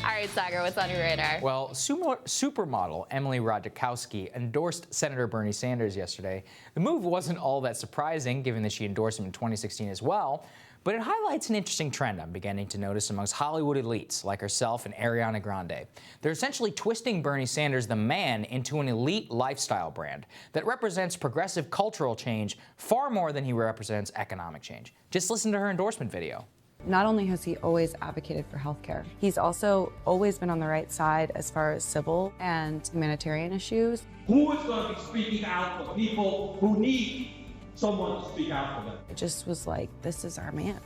All right, Saagar, what's on your radar? Well, supermodel Emily Ratajkowski endorsed Senator Bernie Sanders yesterday. The move wasn't all that surprising, given that she endorsed him in 2016 as well, but it highlights an interesting trend I'm beginning to notice amongst Hollywood elites like herself and Ariana Grande. They're essentially twisting Bernie Sanders, the man, into an elite lifestyle brand that represents progressive cultural change far more than he represents economic change. Just listen to her endorsement video. Not only has he always advocated for healthcare, he's also always been on the right side as far as civil and humanitarian issues. Who is going to be speaking out for people who need someone to speak out for them? It just was like, this is our man.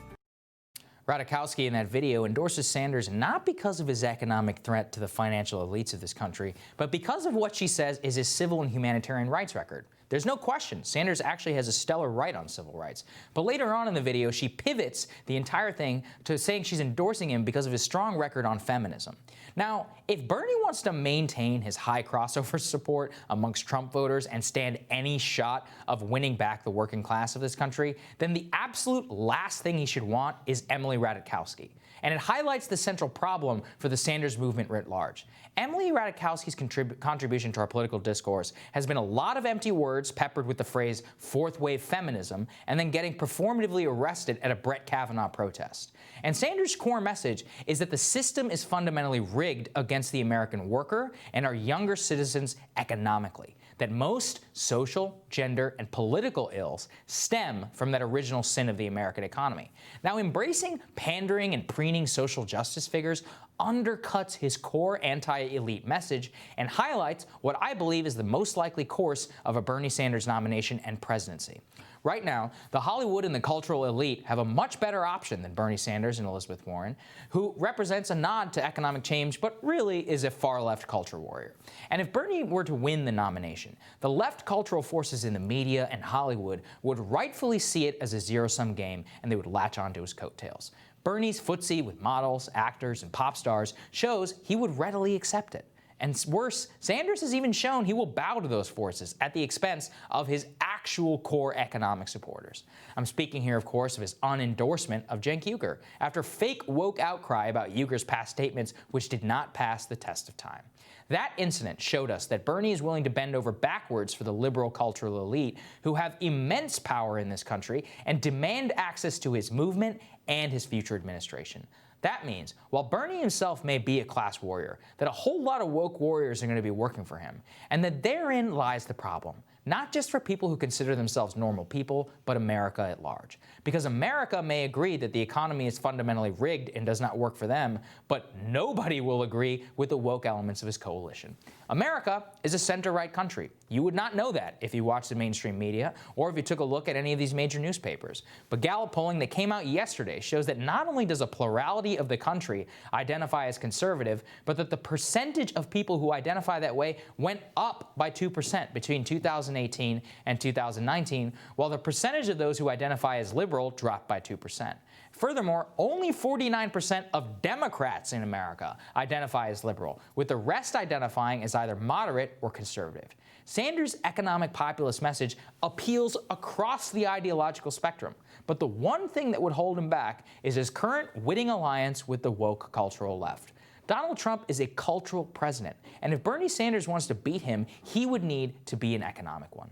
Ratajkowski in that video endorses Sanders not because of his economic threat to the financial elites of this country, but because of what she says is his civil and humanitarian rights record. There's no question Sanders actually has a stellar right on civil rights. But later on in the video, she pivots the entire thing to saying she's endorsing him because of his strong record on feminism. Now, if Bernie wants to maintain his high crossover support amongst Trump voters and stand any shot of winning back the working class of this country, then the absolute last thing he should want is Emily Ratajkowski. And it highlights the central problem for the Sanders movement writ large. Emily Ratajkowski's contribution to our political discourse has been a lot of empty words peppered with the phrase fourth wave feminism and then getting performatively arrested at a Brett Kavanaugh protest. And Sanders' core message is that the system is fundamentally rigged against the American worker and our younger citizens economically. That most social, gender, and political ills stem from that original sin of the American economy. Now, embracing pandering and preening social justice figures undercuts his core anti-elite message and highlights what I believe is the most likely course of a Bernie Sanders nomination and presidency. Right now, the Hollywood and the cultural elite have a much better option than Bernie Sanders and Elizabeth Warren, who represents a nod to economic change but really is a far-left culture warrior. And if Bernie were to win the nomination, the left cultural forces in the media and Hollywood would rightfully see it as a zero-sum game and they would latch onto his coattails. Bernie's footsie with models, actors, and pop stars shows he would readily accept it. And worse, Sanders has even shown he will bow to those forces at the expense of his actual core economic supporters. I'm speaking here, of course, of his unendorsement of Cenk Uygur after fake woke outcry about Uygur's past statements, which did not pass the test of time. That incident showed us that Bernie is willing to bend over backwards for the liberal cultural elite who have immense power in this country and demand access to his movement and his future administration. That means, while Bernie himself may be a class warrior, that a whole lot of woke warriors are going to be working for him, and that therein lies the problem. Not just for people who consider themselves normal people, but America at large. Because America may agree that the economy is fundamentally rigged and does not work for them, but nobody will agree with the woke elements of his coalition. America is a center-right country. You would not know that if you watched the mainstream media or if you took a look at any of these major newspapers. But Gallup polling that came out yesterday shows that not only does a plurality of the country identify as conservative, but that the percentage of people who identify that way went up by 2% between 2018 and 2019, while the percentage of those who identify as liberal dropped by 2%. Furthermore, only 49% of Democrats in America identify as liberal, with the rest identifying as either moderate or conservative. Sanders' economic populist message appeals across the ideological spectrum, but the one thing that would hold him back is his current winning alliance with the woke cultural left. Donald Trump is a cultural president, and if Bernie Sanders wants to beat him, he would need to be an economic one.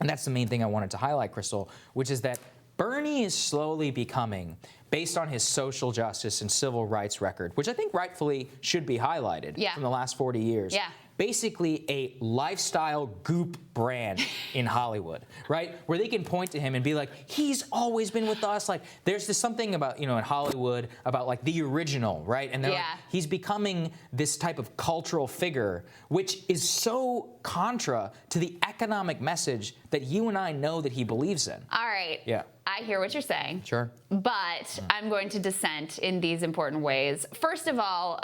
And that's the main thing I wanted to highlight, Crystal, which is that Bernie is slowly becoming, based on his social justice and civil rights record, which I think rightfully should be highlighted from the last 40 years, basically a lifestyle goop brand in Hollywood, right? Where they can point to him and be like, he's always been with us. Like, there's this something about, in Hollywood about like the original, right? And they're like, he's becoming this type of cultural figure, which is so contra to the economic message that you and I know that he believes in. All right. Yeah. I hear what you're saying. Sure. But I'm going to dissent in these important ways. First of all,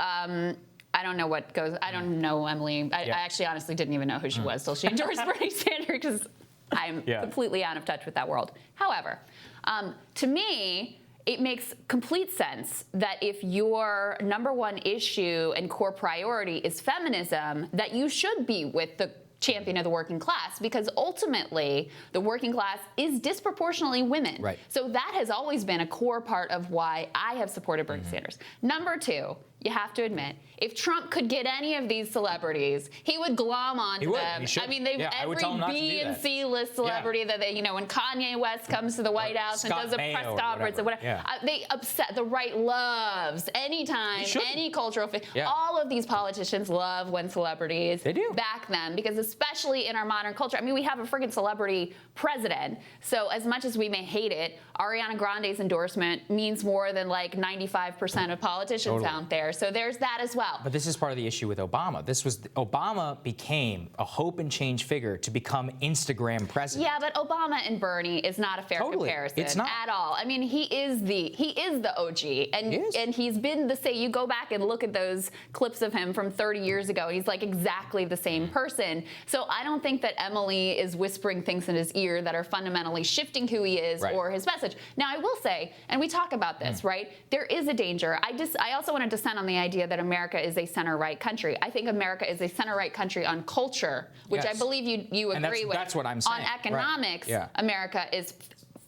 I don't know what goes. I don't know Emily. I actually honestly didn't even know who she was till she endorsed Bernie Sanders because I'm completely out of touch with that world. However, to me, it makes complete sense that if your number one issue and core priority is feminism, that you should be with the champion of the working class, because ultimately the working class is disproportionately women. Right. So that has always been a core part of why I have supported Bernie Sanders. Number two, you have to admit, if Trump could get any of these celebrities, he would glom onto them. He should. I mean, they've I would every tell him not to do B and that. C list celebrity that they, when Kanye West comes to the White House and Scott does a Mayo press or conference or whatever. whatever, they upset. The right loves anytime, any cultural thing. All of these politicians love when celebrities back them, because especially in our modern culture, I mean, we have a freaking celebrity president. So as much as we may hate it, Ariana Grande's endorsement means more than like 95% of politicians out there. So there's that as well. But this is part of the issue with Obama. Obama became a hope and change figure to become Instagram president. Yeah, but Obama and Bernie is not a fair comparison. It's not at all. I mean, he is the OG, and he's been the same. You go back and look at those clips of him from 30 years ago. He's like exactly the same person. So I don't think that Emily is whispering things in his ear that are fundamentally shifting who he is or his message. Now, I will say, and we talk about this, right? There is a danger. I also want to dissent on the idea that America is a center-right country. I think America is a center-right country on culture, which I believe you agree with. That's what I'm saying. On economics, America is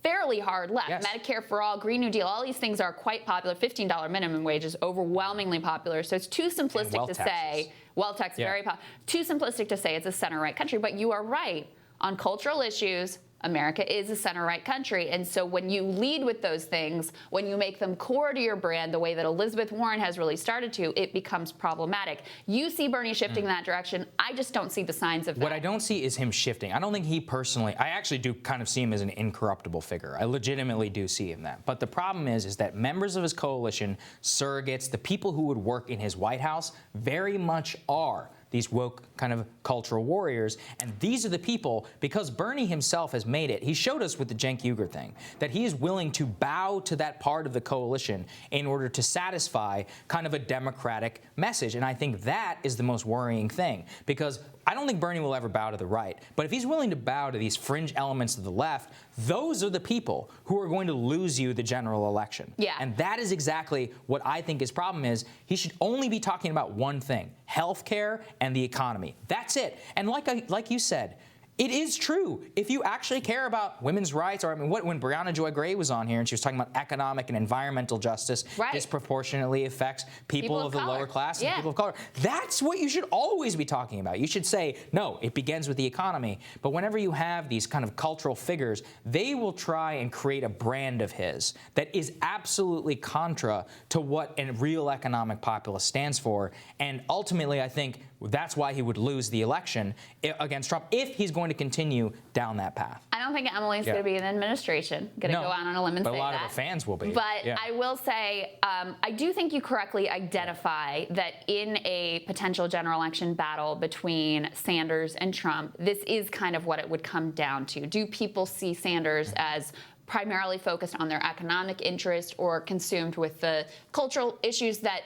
fairly hard left. Medicare for all, Green New Deal, all these things are quite popular. $15 minimum wage is overwhelmingly popular. So it's too simplistic to say, wealth tax, very popular. Too simplistic to say it's a center-right country. But you are right. On cultural issues, America is a center-right country. And so when you lead with those things, when you make them core to your brand the way that Elizabeth Warren has really started to, it becomes problematic. You see Bernie shifting in that direction. I just don't see the signs of that. What I don't see is him shifting. I don't think he personally, I actually do kind of see him as an incorruptible figure. I legitimately do see him that. But the problem is that members of his coalition, surrogates, the people who would work in his White House very much are these woke kind of cultural warriors. And these are the people, because Bernie himself has made it, he showed us with the Cenk Uygur thing, that he is willing to bow to that part of the coalition in order to satisfy kind of a democratic message. And I think that is the most worrying thing, because I don't think Bernie will ever bow to the right. But if he's willing to bow to these fringe elements of the left, those are the people who are going to lose you the general election. And that is exactly what I think his problem is. He should only be talking about one thing: healthcare and the economy. That's it. And like you said, it is true. If you actually care about women's rights, or I mean, when Brianna Joy Gray was on here and she was talking about economic and environmental justice disproportionately affects people of the lower class and people of color, that's what you should always be talking about. You should say, no, it begins with the economy. But whenever you have these kind of cultural figures, they will try and create a brand of his that is absolutely contra to what a real economic populace stands for. And ultimately, I think that's why he would lose the election against Trump if he's going to continue down that path. I don't think Emily's going to be in the administration. Going to go out on a limb and say that. But a lot of her fans will be. But I will say, I do think you correctly identify that in a potential general election battle between Sanders and Trump, this is kind of what it would come down to. Do people see Sanders as primarily focused on their economic interest or consumed with the cultural issues that,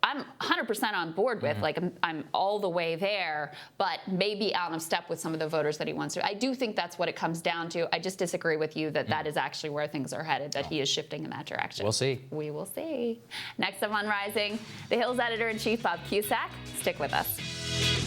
I'm 100% on board with, like I'm all the way there, but maybe out of step with some of the voters that he wants to. I do think that's what it comes down to. I just disagree with you that that is actually where things are headed, that he is shifting in that direction. We'll see. We will see. Next up on Rising, The Hill's editor-in-chief, Bob Cusack. Stick with us.